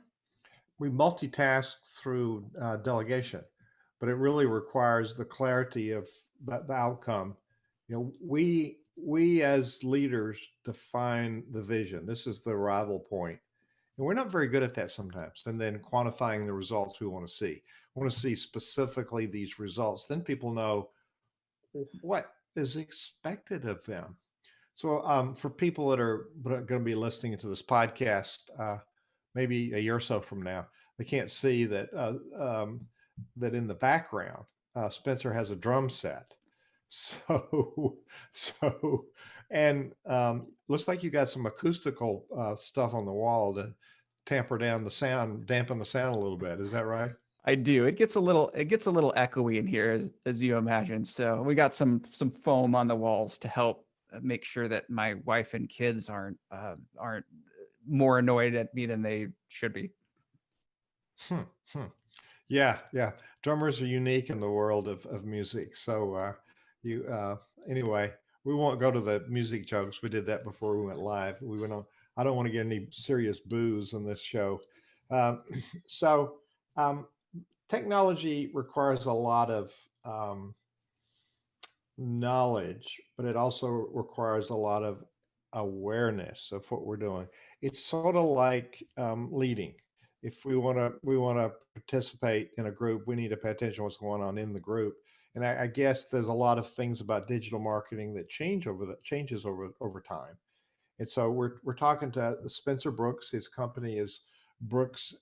We multitask through delegation, but it really requires the clarity of the outcome. We as leaders define the vision. This is the arrival point, and we're not very good at that sometimes. And then quantifying the results we want to see. We want to see specifically these results. Then people know what is expected of them. So for people that are going to be listening to this podcast, maybe a year or so from now, they can't see that that in the background, Spencer has a drum set. So, and looks like you got some acoustical stuff on the wall to tamper down the sound, dampen the sound a little bit. Is that right? I do. It gets a little echoey in here, as you imagine. So we got some foam on the walls to help make sure that my wife and kids aren't more annoyed at me than they should be. Yeah, yeah. Drummers are unique in the world of music. So anyway, we won't go to the music jokes. We did that before we went live. We went on. I don't want to get any serious booze on this show. Um, so technology requires a lot of knowledge, but it also requires a lot of awareness of what we're doing. It's sort of like leading. If we want to participate in a group, we need to pay attention to what's going on in the group. And I guess there's a lot of things about digital marketing that changes over time. And so we're talking to Spencer Brooks. His company is Brooks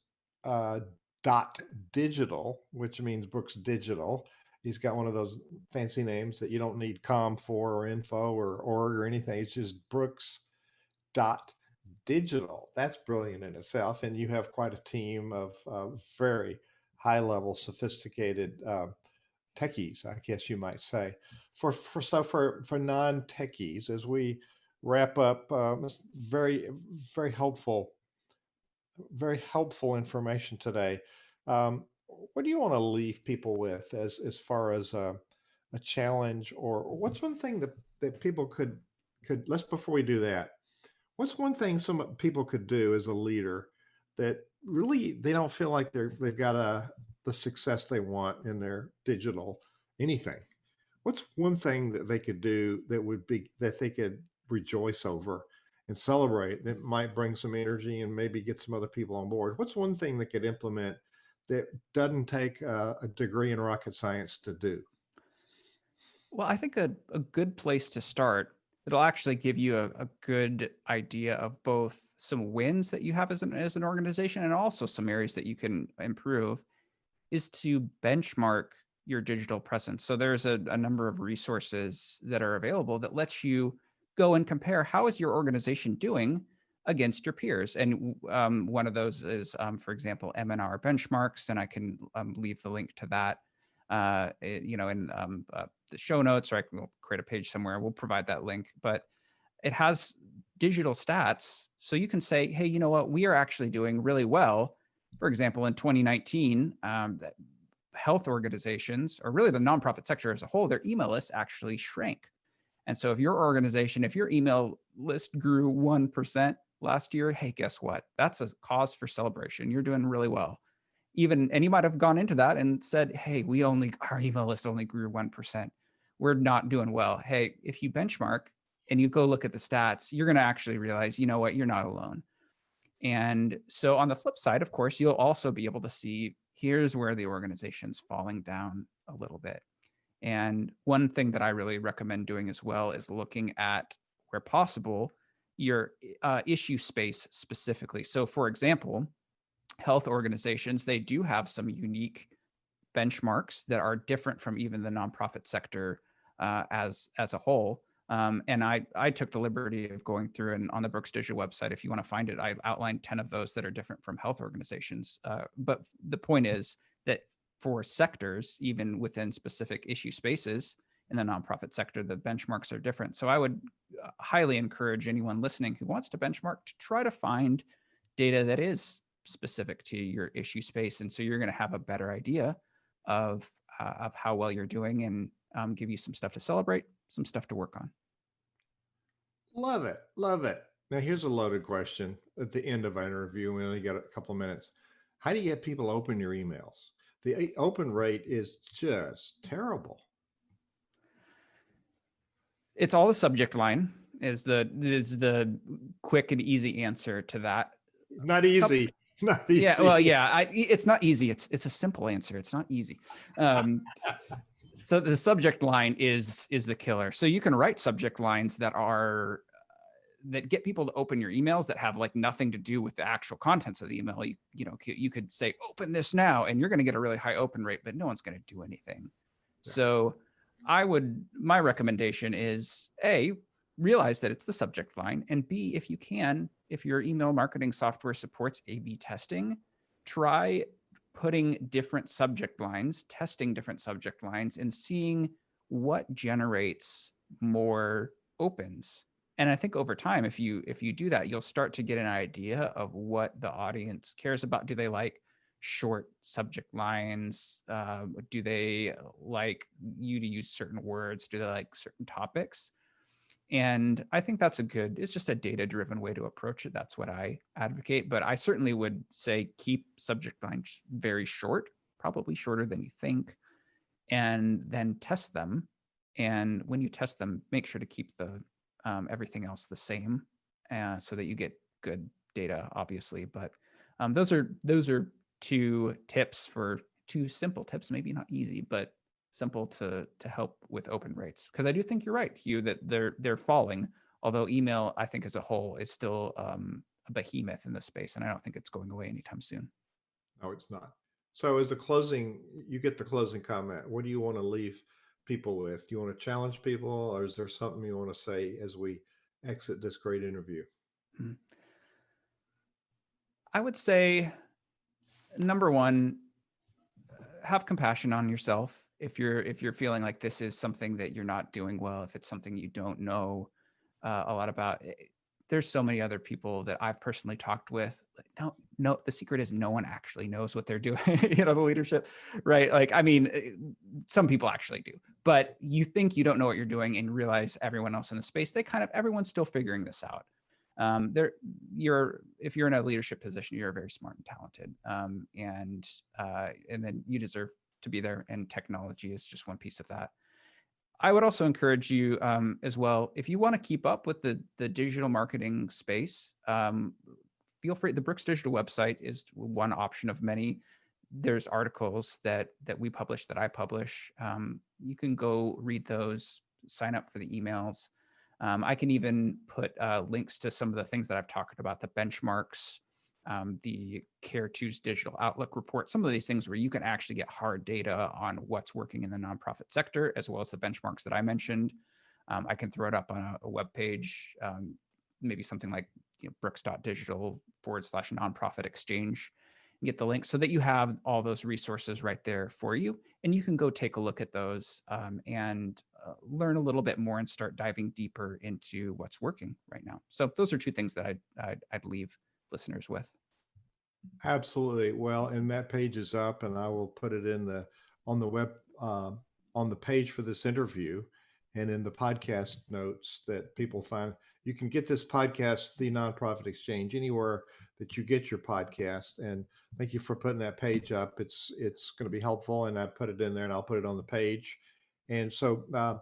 dot digital, which means Brooks Digital. He's got one of those fancy names that you don't need com for or info or org or anything. It's just Brooks dot digital. That's brilliant in itself. And you have quite a team of very high level, sophisticated techies, I guess you might say. For non techies, as we wrap up, very very helpful information today. Um, what do you want to leave people with as far as a challenge, or what's one thing that people could let's before we do that, what's one thing some people could do as a leader that really they don't feel like they've got the success they want in their digital anything? What's one thing that they could do that they could rejoice over and celebrate that might bring some energy and maybe get some other people on board? What's one thing they could implement that doesn't take a degree in rocket science to do? Well, I think a good place to start, it'll actually give you a good idea of both some wins that you have as an organization and also some areas that you can improve, is to benchmark your digital presence. So there's a number of resources that are available that lets you go and compare how is your organization doing against your peers. And one of those is, for example, M&R benchmarks, and I can leave the link to that in the show notes, or I can create a page somewhere. We'll provide that link, but it has digital stats. So you can say, hey, you know what? We are actually doing really well. For example, in 2019, health organizations, or really the nonprofit sector as a whole, their email lists actually shrank. And so if your email list grew 1% last year, hey, guess what? That's a cause for celebration. You're doing really well. And you might have gone into that and said, hey, our email list only grew 1%. We're not doing well. Hey, if you benchmark and you go look at the stats, you're going to actually realize, you know what, you're not alone. And so on the flip side, of course, you'll also be able to see, here's where the organization's falling down a little bit. And one thing that I really recommend doing as well is looking at, where possible, your issue space specifically. So for example, health organizations, they do have some unique benchmarks that are different from even the nonprofit sector as a whole. And I took the liberty of going through, and on the Brooks Digital website, if you want to find it, I outlined 10 of those that are different from health organizations. But the point is that for sectors, even within specific issue spaces in the nonprofit sector, the benchmarks are different. So I would highly encourage anyone listening who wants to benchmark to try to find data that is specific to your issue space. And so you're going to have a better idea of how well you're doing, and give you some stuff to celebrate, some stuff to work on. Love it. Love it. Now, here's a loaded question at the end of our interview. We only got a couple of minutes. How do you get people open your emails? The open rate is just terrible. It's all the subject line is the quick and easy answer to that. Not easy. Not easy. Yeah, well, yeah, it's not easy. It's a simple answer. It's not easy. So the subject line is the killer. So you can write subject lines that get people to open your emails that have like nothing to do with the actual contents of the email. You could say, open this now, and you're going to get a really high open rate, but no one's going to do anything. Yeah. So my recommendation is A, realize that it's the subject line, and B, if you can, if your email marketing software supports A/B testing, try putting different subject lines, testing different subject lines, and seeing what generates more opens. And I think over time, if you do that, you'll start to get an idea of what the audience cares about. Do they like short subject lines? Do they like you to use certain words? Do they like certain topics? And I think that's it's just a data-driven way to approach it. That's what I advocate. But I certainly would say keep subject lines very short, probably shorter than you think, and then test them. And when you test them, make sure to keep the everything else the same, so that you get good data, obviously. But those are two simple tips, maybe not easy, but simple to help with open rates. Because I do think you're right, Hugh, that they're falling, although email, I think as a whole, is still a behemoth in this space, and I don't think it's going away anytime soon. No, it's not. So as you get the closing comment. What do you want to leave people with? Do you want to challenge people, or is there something you want to say as we exit this great interview? I would say, number one, have compassion on yourself. If you're feeling like this is something that you're not doing well, if it's something you don't know a lot about, there's so many other people that I've personally talked with. No, the secret is no one actually knows what they're doing. The leadership, right? Like, I mean, some people actually do, but you think you don't know what you're doing and realize everyone else in the space, everyone's still figuring this out. If you're in a leadership position, you're very smart and talented, and then you deserve to be there. And technology is just one piece of that. I would also encourage you as well, if you want to keep up with the digital marketing space, feel free. The Brooks Digital website is one option of many. There's articles that we publish, that I publish. You can go read those, sign up for the emails. I can even put links to some of the things that I've talked about, the benchmarks, the Care2's digital outlook report, some of these things where you can actually get hard data on what's working in the nonprofit sector, as well as the benchmarks that I mentioned. I can throw it up on a web page, maybe something like brooks.digital/nonprofit exchange, and get the link so that you have all those resources right there for you. And you can go take a look at those and learn a little bit more and start diving deeper into what's working right now. So those are two things that I'd leave listeners with. Absolutely. Well, and that page is up, and I will put it on the web, on the page for this interview, and in the podcast notes that people find. You can get this podcast, The Nonprofit Exchange, anywhere that you get your podcast. And thank you for putting that page up. It's going to be helpful, and I put it in there, and I'll put it on the page. And so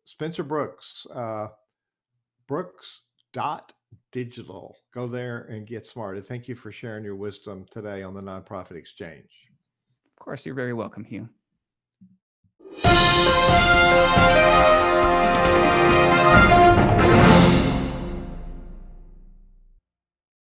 Spencer Brooks, Brooks.digital. Go there and get smart. And thank you for sharing your wisdom today on the Nonprofit Exchange. Of course, you're very welcome, Hugh.